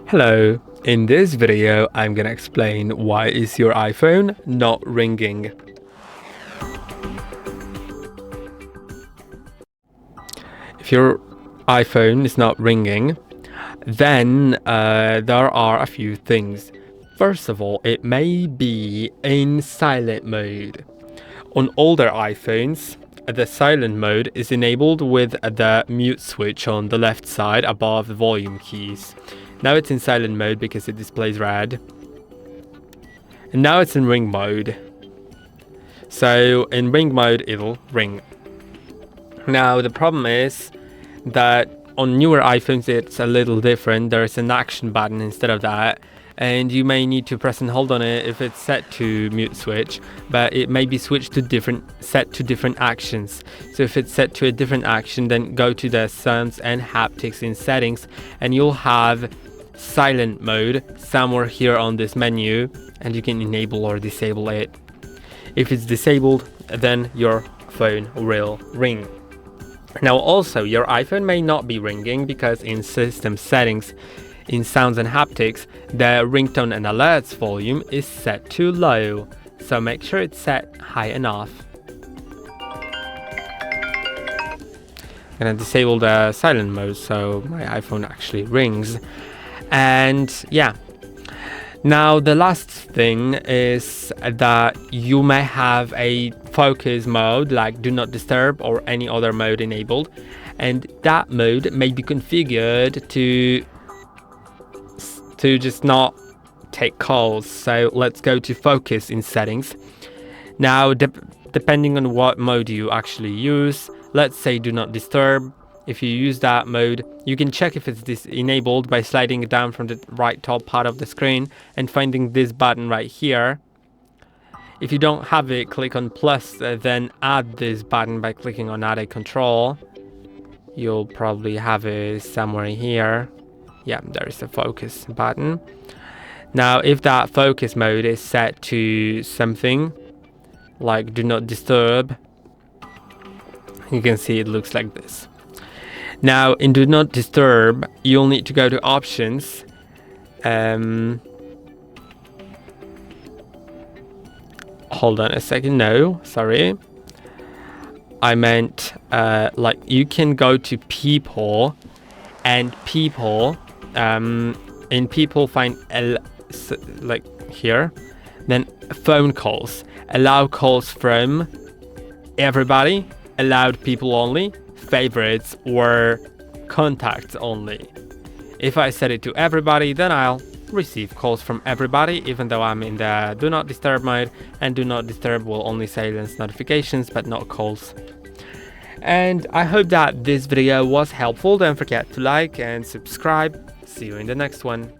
Hello, in this video I'm gonna explain why is your iPhone not ringing. If your iPhone is not ringing, then there are a few things. First of all, it may be in silent mode. On older iPhones, the silent mode is enabled with the mute switch on the left side above the volume keys. Now it's in silent mode because it displays red. And now it's in ring mode. So in ring mode, it'll ring. Now the problem is that on newer iPhones, it's a little different. There's an action button instead of that. And you may need to press and hold on it if it's set to mute switch, but it may be switched to set to different actions. So if it's set to a different action, then go to the Sounds and Haptics in settings and you'll have silent mode somewhere here on this menu, and you can enable or disable it. If it's disabled, then your phone will ring. Now also, your iPhone may not be ringing because in system settings in Sounds and Haptics, the ringtone and alerts volume is set to low, so make sure it's set high enough. I'm gonna disable the silent mode so my iPhone actually rings. And yeah, now the last thing is that you may have a focus mode like do not disturb or any other mode enabled, and that mode may be configured to just not take calls. So let's go to focus in settings. Now depending on what mode you actually use, let's say do not disturb. If you use that mode, you can check if it's enabled by sliding it down from the right top part of the screen and finding this button right here. If you don't have it, click on plus, then add this button by clicking on add a control. You'll probably have it somewhere here. Yeah, there's the focus button. Now, if that focus mode is set to something like do not disturb, you can see it looks like this. Now, in do not disturb, you'll need to go to options. Hold on a second. No, sorry. I meant like you can go to people, and people, in people find like here, then phone calls. Allow calls from everybody, allowed people only, favorites, or contacts only. If I set it to everybody, then I'll receive calls from everybody, even though I'm in the do not disturb mode, and do not disturb will only silence notifications but not calls. And I hope that this video was helpful. Don't forget to like and subscribe. See you in the next one.